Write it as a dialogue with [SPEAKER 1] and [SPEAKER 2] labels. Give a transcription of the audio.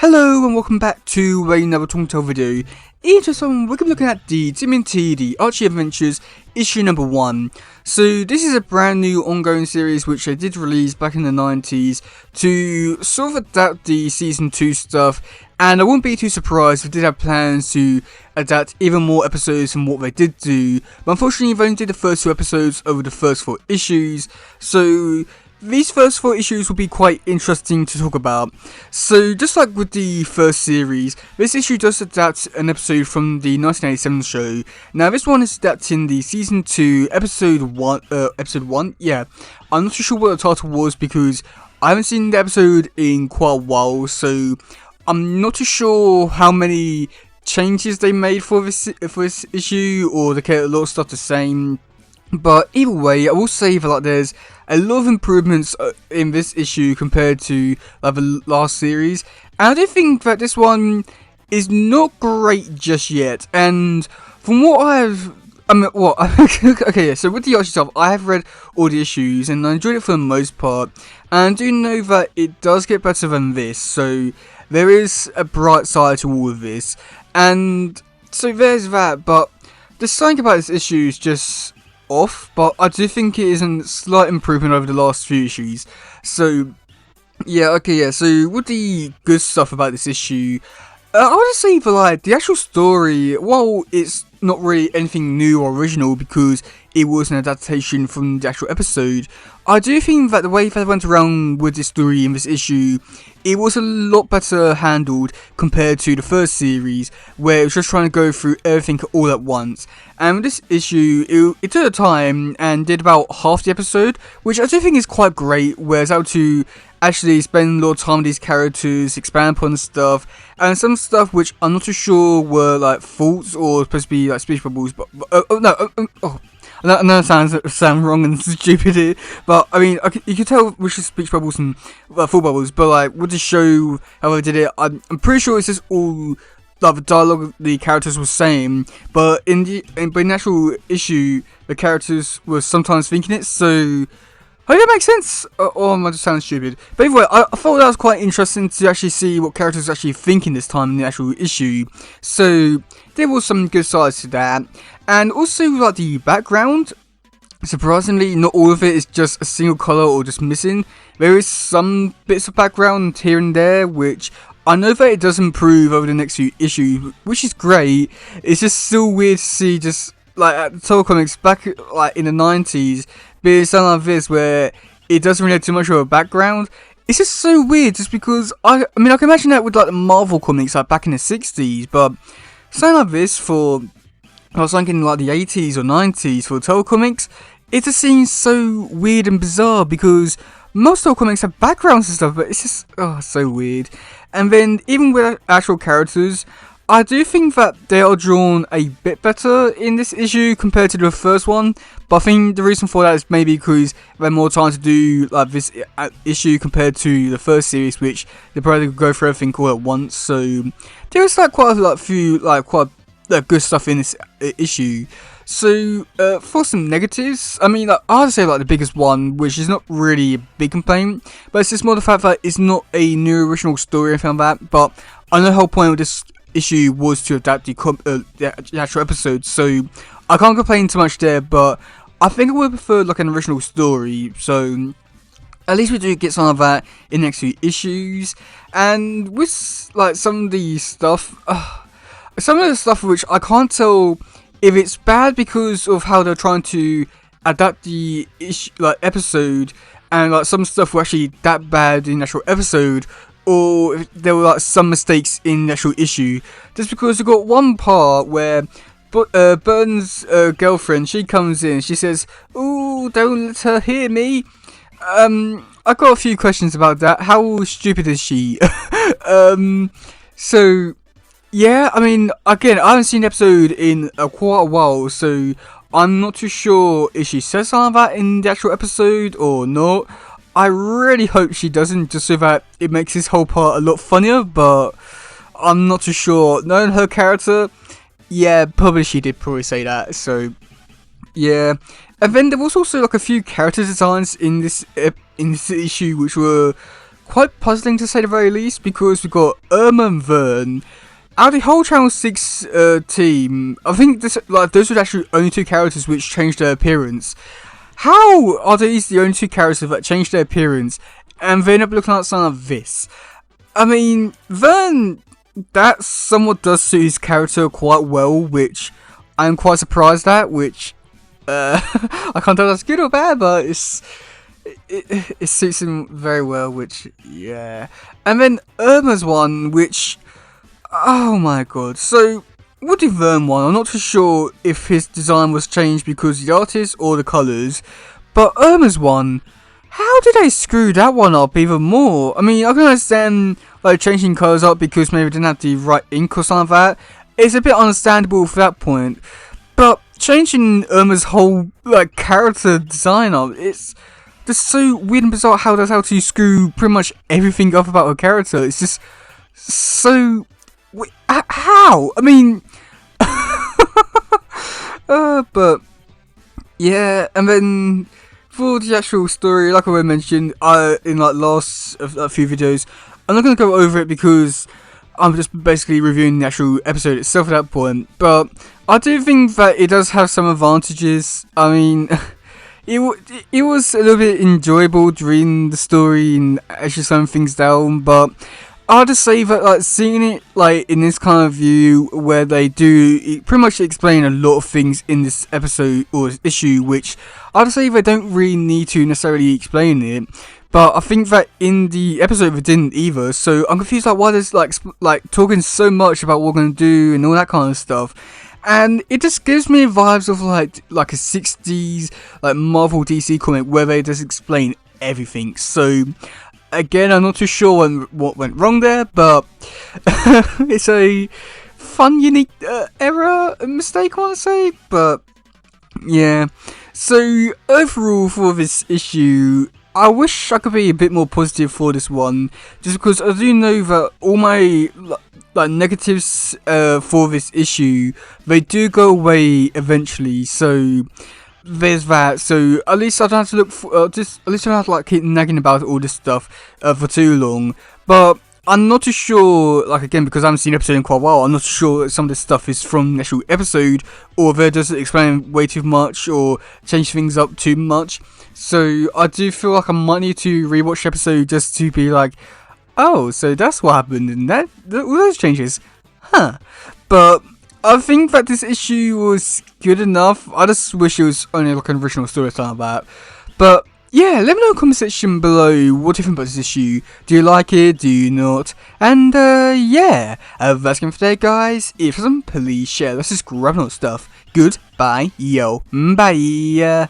[SPEAKER 1] Hello and welcome back to another Talking Tale video. In this one, we're going to be looking at the TMNT, the Archie Adventures, issue number 1. So this is a brand new ongoing series which they did release back in the 90s to sort of adapt the season 2 stuff, and I wouldn't be too surprised if they did have plans to adapt even more episodes than what they did do, but unfortunately they only did the first 2 episodes over the first 4 issues, so these first 4 issues will be quite interesting to talk about. So just like with the first series, this issue does adapt an episode from the 1987 show. Now this one is adapting the season 2 episode 1, yeah. I'm not too sure what the title was because I haven't seen the episode in quite a while, so I'm not too sure how many changes they made for this issue, or they kept a lot of stuff the same. But either way, I will say that there's a lot of improvements in this issue compared to the last series, and I do think that this one is not great just yet. And from what okay, yeah, so with the Archie stuff, I have read all the issues and I enjoyed it for the most part, and I do know that it does get better than this, so there is a bright side to all of this, and so there's that. But there's something about this issue is just off, but I do think it is a slight improvement over the last few issues. So yeah, okay, yeah, so with the good stuff about this issue, I would just say that the actual story, while it's not really anything new or original because it was an adaptation from the actual episode, I do think that the way they went around with this story in this issue, it was a lot better handled compared to the first series, where it was just trying to go through everything all at once. And with this issue, it took a time and did about half the episode, which I do think is quite great, where it's able to actually spend a lot of time with these characters, expand upon stuff, and some stuff which I'm not too sure were faults or supposed to be speech bubbles, but I know it sounds wrong and stupid here, but I mean, you can tell which is speech bubbles and full bubbles, but with the show, how they did it, I'm pretty sure it's just all the dialogue the characters were saying, but in the actual issue, the characters were sometimes thinking it, so I hope that makes sense, or am I just sounding stupid? But anyway, I thought that was quite interesting to actually see what characters were actually thinking this time in the actual issue, so there was some good sides to that. And also the background, surprisingly not all of it is just a single colour or just missing. There is some bits of background here and there, which I know that it does improve over the next few issues, which is great. It's just still weird to see just at the Total Comics back in the 90s, being something like this where it doesn't really have too much of a background. It's just so weird, just because I mean I can imagine that with the Marvel comics back in the 60s, but something like this for, I was thinking the 80s or 90s for Total Comics, it just seems so weird and bizarre because most Total Comics have backgrounds and stuff, but it's just so weird. And then even with actual characters, I do think that they are drawn a bit better in this issue compared to the first one, but I think the reason for that is maybe because they had more time to do this issue compared to the first series, which they probably go through everything all at once. So there is quite a few quite good stuff in this issue. So for some negatives, I mean I would say the biggest one, which is not really a big complaint, but it's just more the fact that it's not a new original story or anything like that. But I know the whole point of this issue was to adapt the actual episode, so I can't complain too much there. But I think I would prefer an original story, so at least we do get some of that in the next few issues. And with some of the stuff, which I can't tell if it's bad because of how they're trying to adapt the episode, and some stuff were actually that bad in the actual episode, or if there were some mistakes in the actual issue. Just because we've got one part where Burton's girlfriend, she comes in, she says, "Ooh, don't let her hear me." I got a few questions about that. How stupid is she? So yeah, I mean, again, I haven't seen the episode in quite a while, so I'm not too sure if she says something like that in the actual episode or not. I really hope she doesn't, just so that it makes this whole part a lot funnier, but I'm not too sure. Knowing her character, yeah, probably she did say that, so yeah. And then there was also a few character designs in this issue which were quite puzzling to say the very least, because we've got Irma and Vern. Out of the whole Channel 6 team, I think those were actually only two characters which changed their appearance. How are these the only two characters that changed their appearance, and they end up looking like something like this? I mean, Vern, that somewhat does suit his character quite well, which I'm quite surprised at, which, I can't tell if that's good or bad, but it suits him very well, which, yeah. And then Irma's one, which, oh my god. So, with the Vern one, I'm not too sure if his design was changed because of the artist or the colours, but Irma's one, how did they screw that one up even more? I mean, I can understand like changing colours up because maybe they didn't have the right ink or something like that. It's a bit understandable for that point, but changing Irma's whole like character design up, it's just so weird and bizarre how that's how to screw pretty much everything up about her character. It's just so how? I mean, but yeah, and then for the actual story, like I mentioned, in like last a few videos, I'm not gonna go over it because I'm just basically reviewing the actual episode itself at that point. But I do think that it does have some advantages. I mean, it was a little bit enjoyable reading the story and actually slowing things down, but I'll just say that like seeing it like in this kind of view where they do pretty much explain a lot of things in this episode or issue, which I'll just say they don't really need to necessarily explain it. But I think that in the episode they didn't either, so I'm confused like why there's like talking so much about what we're gonna do and all that kind of stuff. And it just gives me vibes of like a 60s like Marvel DC comic where they just explain everything. So again, I'm not too sure what went wrong there, but it's a fun, unique error, mistake, I want to say. But yeah, so overall for this issue, I wish I could be a bit more positive for this one, just because I do know that all my like negatives for this issue, they do go away eventually. So there's that. So at least I don't have to look for at least I don't have to like keep nagging about all this stuff for too long. But I'm not too sure, like again, because I haven't seen the episode in quite a while, I'm not sure that some of this stuff is from the actual episode, or they're just explaining way too much, or change things up too much. So I do feel like I might need to rewatch the episode just to be like, oh, so that's what happened, and all those changes, huh? But I think that this issue was good enough. I just wish it was only like an original story or something like that. But yeah, let me know in the comment section below what do you think about this issue. Do you like it? Do you not? And yeah, that's it for today, guys. If you please share. Let's just grab another stuff. Goodbye, yo, bye.